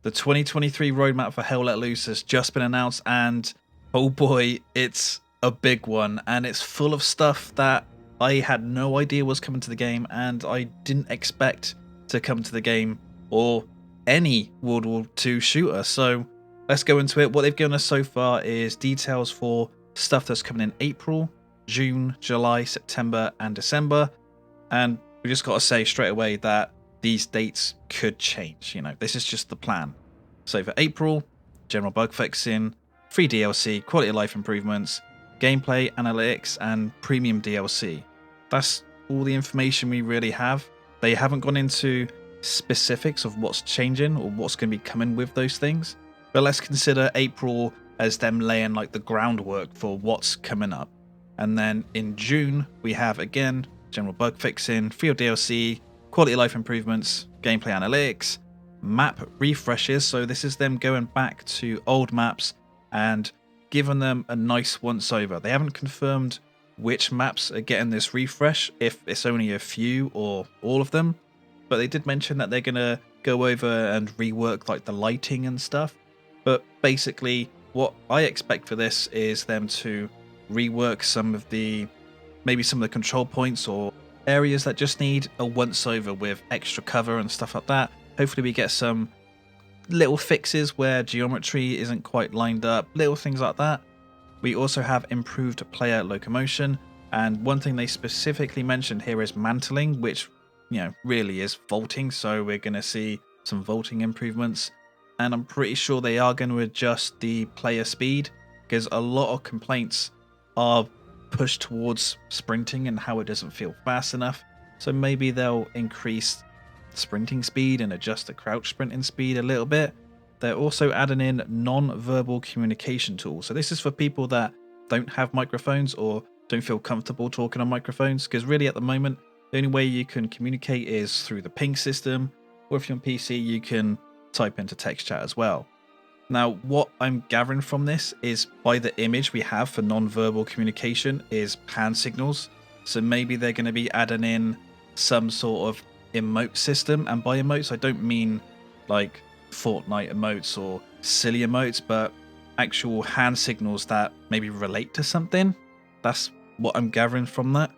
The 2023 roadmap for Hell Let Loose has just been announced, and oh boy, it's a big one, and it's full of stuff that I had no idea was coming to the game, and I didn't expect to come to the game or any World War II shooter. So let's go into it. What they've given us so far is details for stuff that's coming in April, June, July, September, and December. And we just got to say straight away that these dates could change. This is just the plan. So for April, general bug fixing, free DLC, quality of life improvements, gameplay, analytics, and premium DLC. That's all the information we really have. They haven't gone into specifics of what's changing or what's going to be coming with those things. But let's consider April as them laying like the groundwork for what's coming up. And then in June, we have again general bug fixing, field DLC, quality of life improvements, gameplay analytics, map refreshes. So this is them going back to old maps and giving them a nice once over. They haven't confirmed which maps are getting this refresh, if it's only a few or all of them, but they did mention that they're going to go over and rework like the lighting and stuff. But basically what I expect for this is them to rework some of the control points or areas that just need a once over with extra cover and stuff like that. Hopefully we get some little fixes where geometry isn't quite lined up, little things like that. We also have improved player locomotion, and one thing they specifically mentioned here is mantling, which really is vaulting. So we're going to see some vaulting improvements, and I'm pretty sure they are going to adjust the player speed, because a lot of complaints are pushed towards sprinting and how it doesn't feel fast enough. So maybe they'll increase sprinting speed and adjust the crouch sprinting speed a little bit. They're also adding in non-verbal communication tools. So this is for people that don't have microphones or don't feel comfortable talking on microphones, because really at the moment the only way you can communicate is through the ping system, or if you're on PC you can type into text chat as well. Now, what I'm gathering from this is by the image we have for non-verbal communication is hand signals. So maybe they're going to be adding in some sort of emote system. And by emotes, I don't mean like Fortnite emotes or silly emotes, but actual hand signals that maybe relate to something. That's what I'm gathering from that.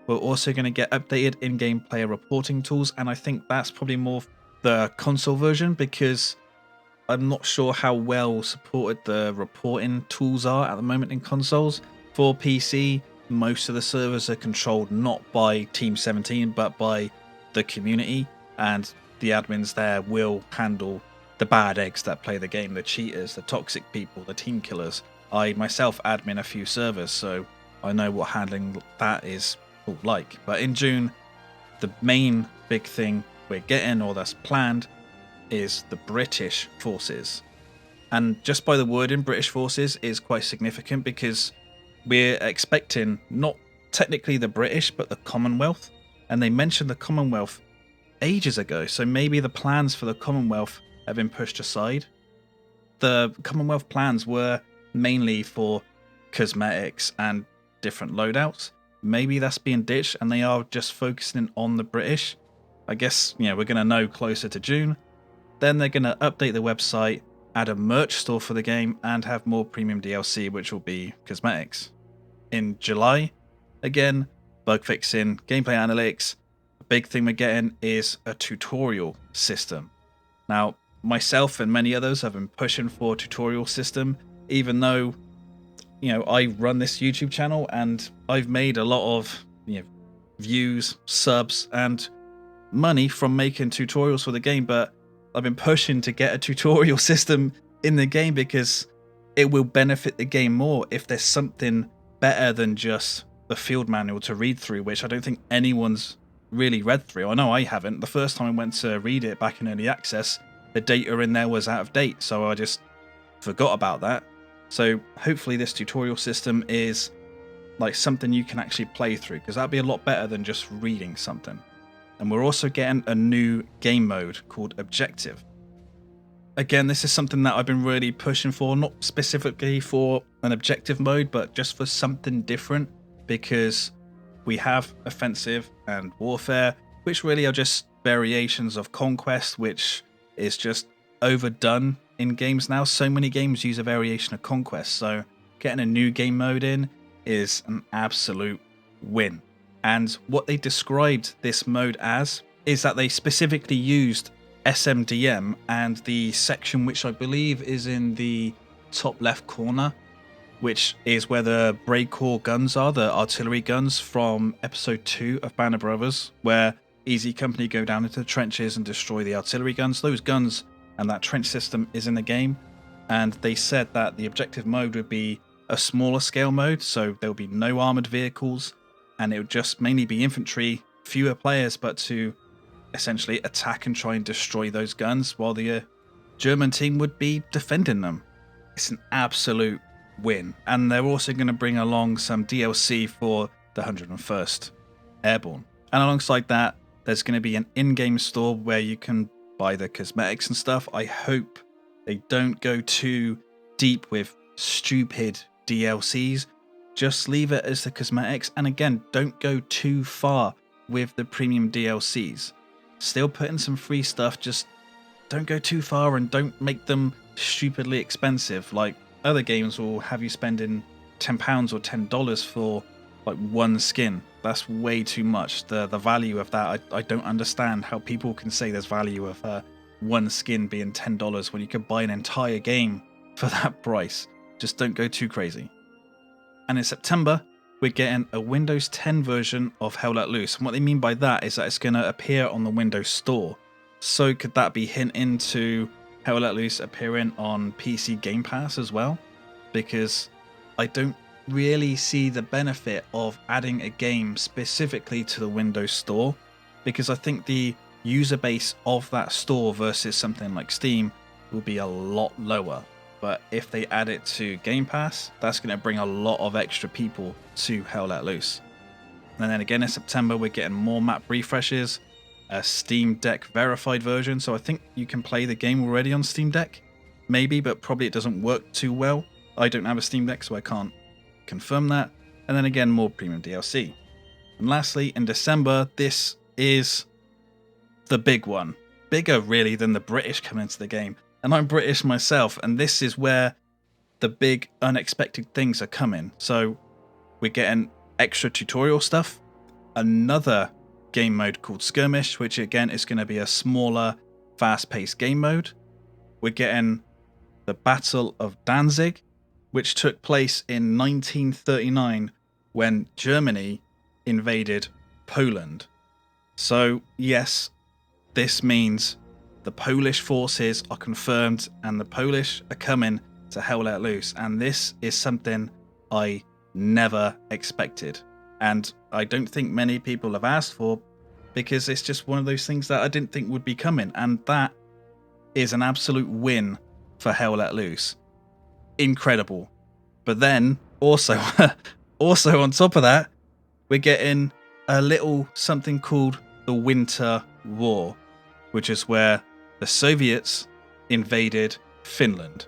We're also going to get updated in-game player reporting tools. And I think that's probably more the console version, because I'm not sure how well supported the reporting tools are at the moment in consoles. For PC, most of the servers are controlled not by Team 17, but by the community, and the admins there will handle the bad eggs that play the game, the cheaters, the toxic people, the team killers. I myself admin a few servers, so I know what handling that is all like. But in June, the main big thing we're getting, or that's planned, is the British forces. And just by the word in British forces is quite significant, because we're expecting not technically the British but the Commonwealth, and they mentioned the Commonwealth ages ago, so maybe the plans for the Commonwealth have been pushed aside. The Commonwealth plans were mainly for cosmetics and different loadouts. Maybe that's being ditched and they are just focusing on the British. I guess we're going to know closer to June. Then they're going to update the website, add a merch store for the game, and have more premium DLC, which will be cosmetics. In July, again, bug fixing, gameplay analytics. A big thing we're getting is a tutorial system. Now, myself and many others have been pushing for a tutorial system, even though, I run this YouTube channel and I've made a lot of views, subs, and money from making tutorials for the game, but I've been pushing to get a tutorial system in the game because it will benefit the game more if there's something better than just the field manual to read through, which I don't think anyone's really read through. I know I haven't. The first time I went to read it back in early access, the data in there was out of date, so I just forgot about that. So hopefully this tutorial system is like something you can actually play through, because that'd be a lot better than just reading something. And we're also getting a new game mode called Objective. Again, this is something that I've been really pushing for, not specifically for an objective mode, but just for something different, because we have offensive and warfare, which really are just variations of conquest, which is just overdone in games now. So many games use a variation of Conquest, so getting a new game mode in is an absolute win. And what they described this mode as is that they specifically used SMDM and the section which I believe is in the top left corner, which is where the Breakcore guns are, the artillery guns from episode 2 of Band of Brothers, where Easy Company go down into the trenches and destroy the artillery guns. Those guns and that trench system is in the game, and they said that the objective mode would be a smaller scale mode, so there would be no armored vehicles, and it would just mainly be infantry, fewer players, but to essentially attack and try and destroy those guns, while the German team would be defending them. It's an absolute win. And they're also going to bring along some DLC for the 101st Airborne. And alongside that, there's going to be an in-game store where you can buy the cosmetics and stuff. I hope they don't go too deep with stupid DLCs. Just leave it as the cosmetics. And again, don't go too far with the premium DLCs. Still put in some free stuff, just don't go too far and don't make them stupidly expensive. Like other games will have you spending £10 or $10 for like one skin. That's way too much. The value of that, I don't understand how people can say there's value of one skin being $10 when you could buy an entire game for that price. Just don't go too crazy. And in September, we're getting a Windows 10 version of Hell Let Loose. And what they mean by that is that it's going to appear on the Windows Store. So could that be hinting to Hell Let Loose appearing on PC Game Pass as well? Because I don't really see the benefit of adding a game specifically to the Windows Store, because I think the user base of that store versus something like Steam will be a lot lower. But if they add it to Game Pass, that's going to bring a lot of extra people to Hell Let Loose. And then again in September, we're getting more map refreshes, a Steam Deck verified version. So I think you can play the game already on Steam Deck, maybe, but probably it doesn't work too well. I don't have a Steam Deck, so I can't confirm that. And then again, more premium DLC. And lastly, in December, this is the big one. Bigger, really, than the British coming into the game. And I'm British myself, and this is where the big unexpected things are coming. So we're getting extra tutorial stuff, another game mode called Skirmish, which again is going to be a smaller, fast-paced game mode. We're getting the Battle of Danzig, which took place in 1939 when Germany invaded Poland. So yes, this means the Polish forces are confirmed and the Polish are coming to Hell Let Loose. And this is something I never expected. And I don't think many people have asked for, because it's just one of those things that I didn't think would be coming. And that is an absolute win for Hell Let Loose. Incredible. But then also on top of that, we're getting a little something called the Winter War, which is where the Soviets invaded Finland.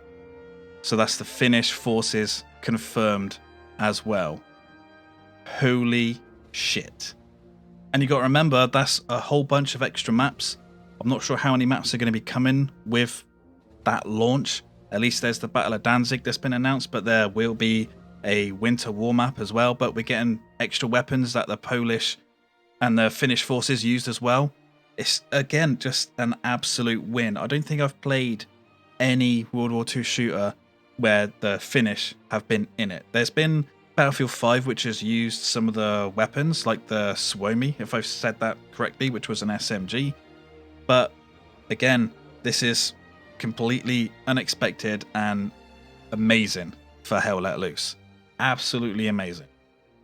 So that's the Finnish forces confirmed as well. Holy shit. And you got to remember, that's a whole bunch of extra maps. I'm not sure how many maps are going to be coming with that launch. At least there's the Battle of Danzig that's been announced, but there will be a Winter War map as well. But we're getting extra weapons that the Polish and the Finnish forces used as well. It's, again, just an absolute win. I don't think I've played any World War II shooter where the Finnish have been in it. There's been Battlefield 5, which has used some of the weapons, like the Suomi, if I've said that correctly, which was an SMG. But again, this is completely unexpected and amazing for Hell Let Loose. Absolutely amazing.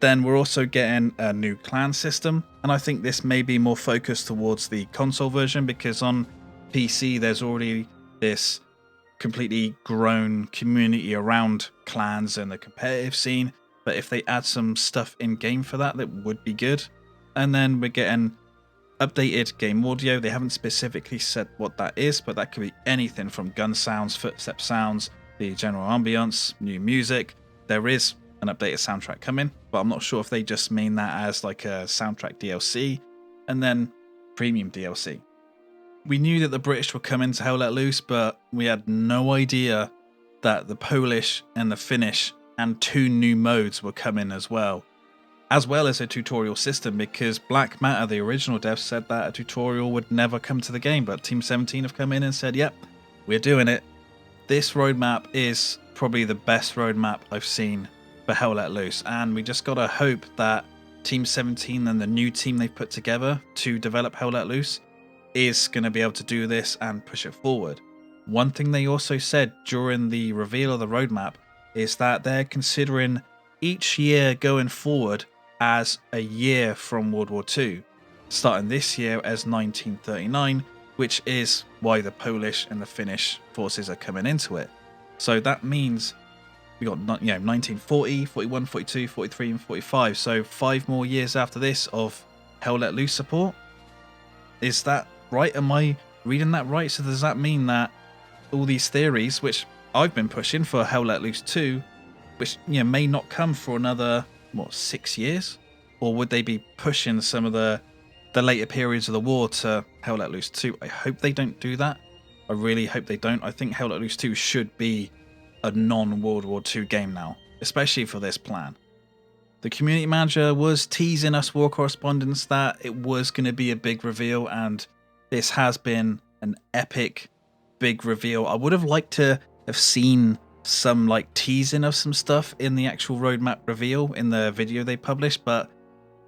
Then we're also getting a new clan system, and I think this may be more focused towards the console version, because on PC there's already this completely grown community around clans and the competitive scene. But if they add some stuff in game for that, that would be good. And then we're getting updated game audio. They haven't specifically said what that is, but that could be anything from gun sounds, footstep sounds, the general ambience, new music. There is an updated soundtrack coming, but I'm not sure if they just mean that as like a soundtrack DLC and then premium DLC. we knew that the British were coming to Hell Let Loose, but we had no idea that the Polish and the Finnish and 2 new modes were coming as well as a tutorial system, because Black Matter, the original devs, said that a tutorial would never come to the game, but Team 17 have come in and said, yep, we're doing it. This roadmap is probably the best roadmap I've seen for Hell Let Loose, and we just gotta hope that Team 17 and the new team they've put together to develop Hell Let Loose is going to be able to do this and push it forward. One thing they also said during the reveal of the roadmap is that they're considering each year going forward as a year from World War II, starting this year as 1939, which is why the Polish and the Finnish forces are coming into it. So that means we got 1940, 41, 42, 43 and 45, so 5 more years after this of Hell Let Loose support. Is that right? Am I reading that right? So does that mean that all these theories, which I've been pushing for Hell Let Loose 2, which may not come for another 6 years, or would they be pushing some of the later periods of the war to Hell Let Loose 2? I hope they don't do that. I really hope they don't. I think Hell Let Loose 2 should be a non-World War II game now, especially for this plan. The community manager was teasing us war correspondents that it was going to be a big reveal, and this has been an epic big reveal. I would have liked to have seen some teasing of some stuff in the actual roadmap reveal in the video they published, but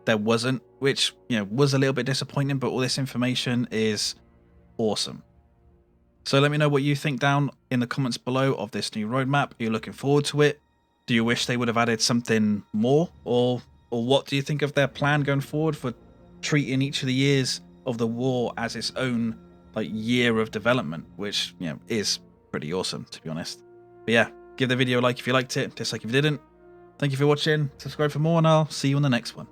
there wasn't, which was a little bit disappointing, but all this information is awesome. So let me know what you think down in the comments below of this new roadmap. Are you looking forward to it? Do you wish they would have added something more? Or what do you think of their plan going forward for treating each of the years of the war as its own year of development, which is pretty awesome, to be honest. But yeah, give the video a like if you liked it, dislike if you didn't. Thank you for watching, subscribe for more, and I'll see you on the next one.